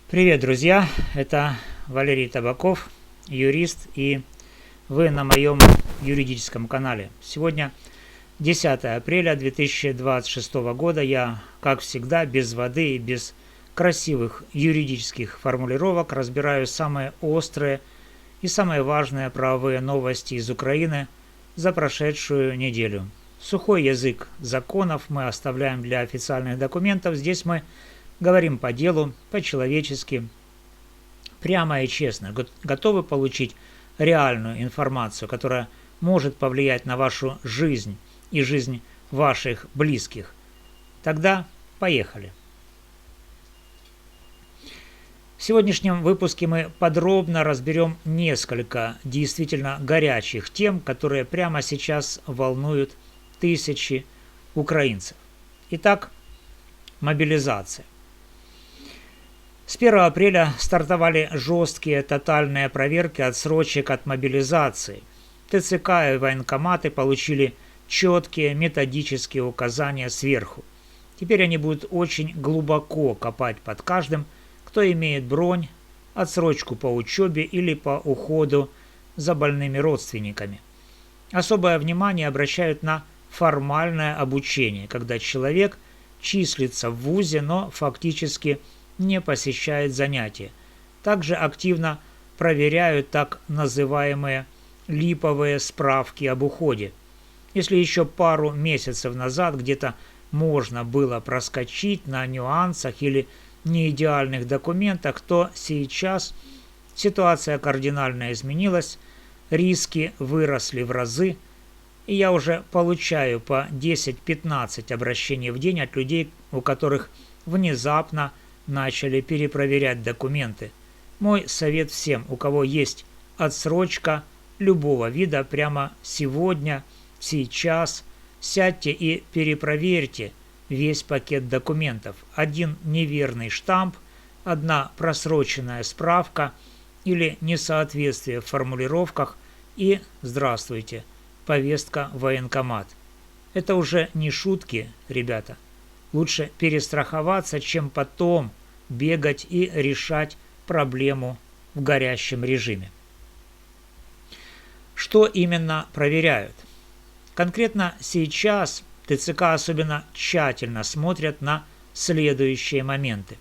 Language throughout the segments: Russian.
Привет, друзья! Это Валерий Табаков, юрист, и вы на моем юридическом канале. Сегодня 10 апреля 2026 года. Я, как всегда, без воды и без красивых юридических формулировок разбираю самые острые и самые важные правовые новости из Украины за прошедшую неделю. Сухой язык законов мы оставляем для официальных документов. Здесь мы говорим по делу, по-человечески, прямо и честно, готовы получить реальную информацию, которая может повлиять на вашу жизнь и жизнь ваших близких. Тогда поехали. В сегодняшнем выпуске мы подробно разберем несколько действительно горячих тем, которые прямо сейчас волнуют тысячи украинцев. Итак, мобилизация. С 1 апреля стартовали жесткие тотальные проверки отсрочек от мобилизации. ТЦК и военкоматы получили четкие методические указания сверху. Теперь они будут очень глубоко копать под каждым, кто имеет бронь, отсрочку по учебе или по уходу за больными родственниками. Особое внимание обращают на формальное обучение, когда человек числится в вузе, но фактически не посещает занятия. Также активно проверяют так называемые липовые справки об уходе. Если еще пару месяцев назад где-то можно было проскочить на нюансах или неидеальных документах, то сейчас ситуация кардинально изменилась, риски выросли в разы, и я уже получаю по 10-15 обращений в день от людей, у которых внезапно начали перепроверять документы. Мой совет всем, у кого есть отсрочка любого вида, прямо сегодня, сейчас, сядьте и перепроверьте весь пакет документов. Один неверный штамп, одна просроченная справка или несоответствие в формулировках и, здравствуйте, повестка в военкомат. Это уже не шутки, ребята. Лучше перестраховаться, чем потом бегать и решать проблему в горящем режиме. Что именно проверяют? Конкретно сейчас ТЦК особенно тщательно смотрят на следующие моменты.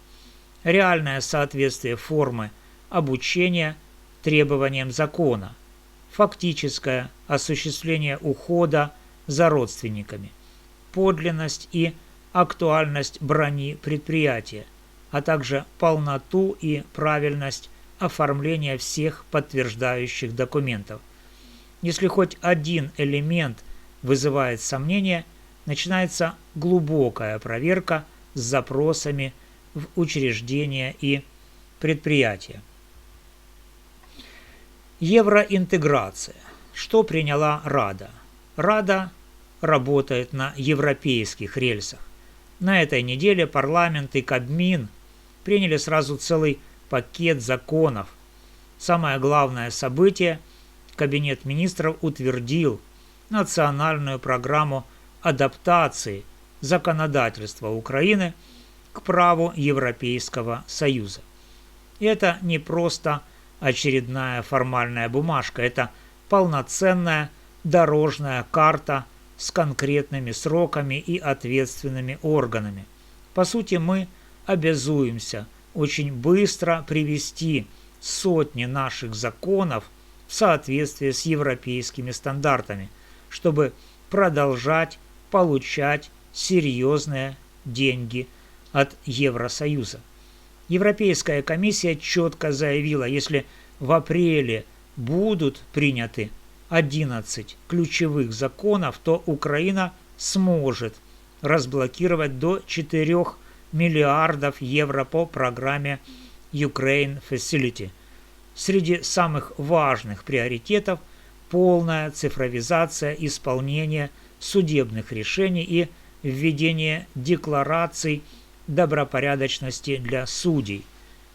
Реальное соответствие формы обучения требованиям закона, фактическое осуществление ухода за родственниками, подлинность и актуальность брони предприятия, а также полноту и правильность оформления всех подтверждающих документов. Если хоть один элемент вызывает сомнения, начинается глубокая проверка с запросами в учреждения и предприятия. Евроинтеграция. Что приняла Рада? Рада работает на европейских рельсах. На этой неделе парламент и Кабмин приняли сразу целый пакет законов. Самое главное событие – Кабинет министров утвердил национальную программу адаптации законодательства Украины к праву Европейского Союза. И это не просто очередная формальная бумажка, это полноценная дорожная карта с конкретными сроками и ответственными органами. По сути, мы обязуемся очень быстро привести сотни наших законов в соответствие с европейскими стандартами, чтобы продолжать получать серьезные деньги от Евросоюза. Европейская комиссия четко заявила, если в апреле будут приняты 11 ключевых законов, то Украина сможет разблокировать до 4 миллиардов евро по программе Ukraine Facility. Среди самых важных приоритетов полная цифровизация исполнения судебных решений и введение деклараций добропорядочности для судей.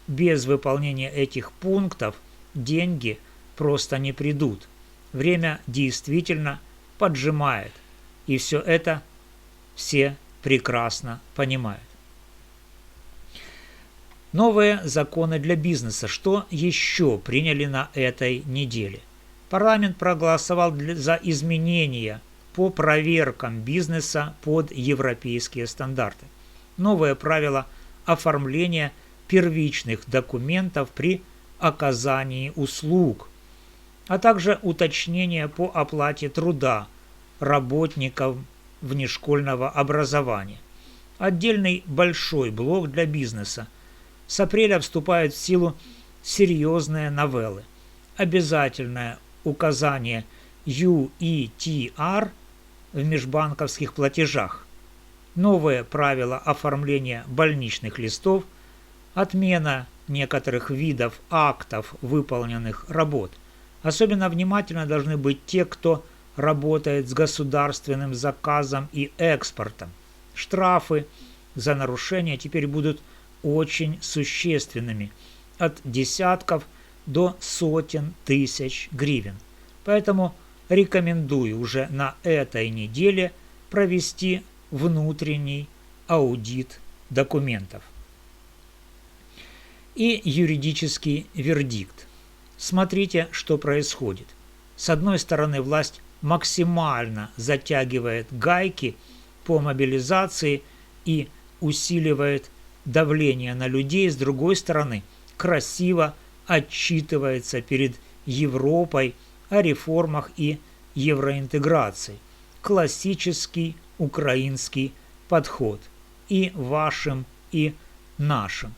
Без выполнения этих пунктов деньги просто не придут. Время действительно поджимает, и все это все прекрасно понимают. Новые законы для бизнеса. Что еще приняли на этой неделе? Парламент проголосовал за изменения по проверкам бизнеса под европейские стандарты. Новые правила оформления первичных документов при оказании услуг, а также уточнения по оплате труда работников внешкольного образования. Отдельный большой блок для бизнеса. С апреля вступают в силу серьезные новеллы. Обязательное указание UETR в межбанковских платежах. Новые правила оформления больничных листов. Отмена некоторых видов актов выполненных работ. Особенно внимательно должны быть те, кто работает с государственным заказом и экспортом. Штрафы за нарушения теперь будут очень существенными, от десятков до сотен тысяч гривен. Поэтому рекомендую уже на этой неделе провести внутренний аудит документов. И юридический вердикт. Смотрите, что происходит. С одной стороны, власть максимально затягивает гайки по мобилизации и усиливает давление на людей, с другой стороны, красиво отчитывается перед Европой о реформах и евроинтеграции. Классический украинский подход. И вашим, и нашим.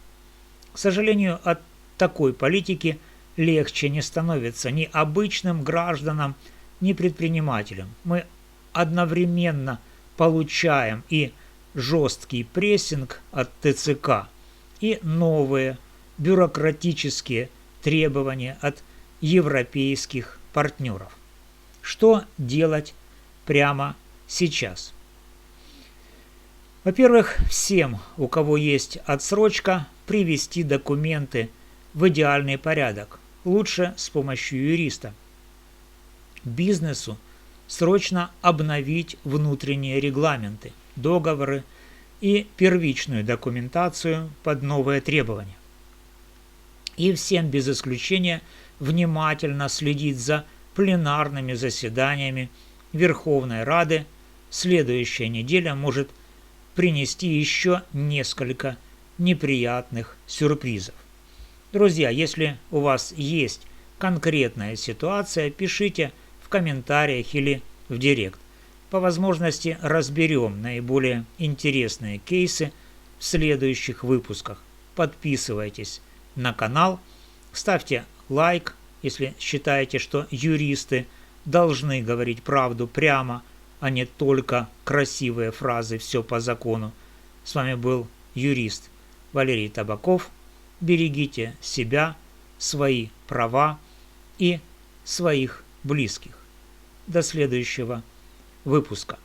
К сожалению, от такой политики легче не становится ни обычным гражданам, ни предпринимателям. Мы одновременно получаем и жесткий прессинг от ТЦК, и новые бюрократические требования от европейских партнеров. Что делать прямо сейчас? Во-первых, всем, у кого есть отсрочка, привести документы в идеальный порядок, лучше с помощью юриста. Бизнесу срочно обновить внутренние регламенты, договоры и первичную документацию под новые требования. И всем без исключения внимательно следить за пленарными заседаниями Верховной Рады. Следующая неделя может принести еще несколько неприятных сюрпризов. Друзья, если у вас есть конкретная ситуация, пишите в комментариях или в директ. По возможности разберем наиболее интересные кейсы в следующих выпусках. Подписывайтесь на канал, ставьте лайк, если считаете, что юристы должны говорить правду прямо, а не только красивые фразы «все по закону». С вами был юрист Валерий Табаков. Берегите себя, свои права и своих близких. До следующего выпуска.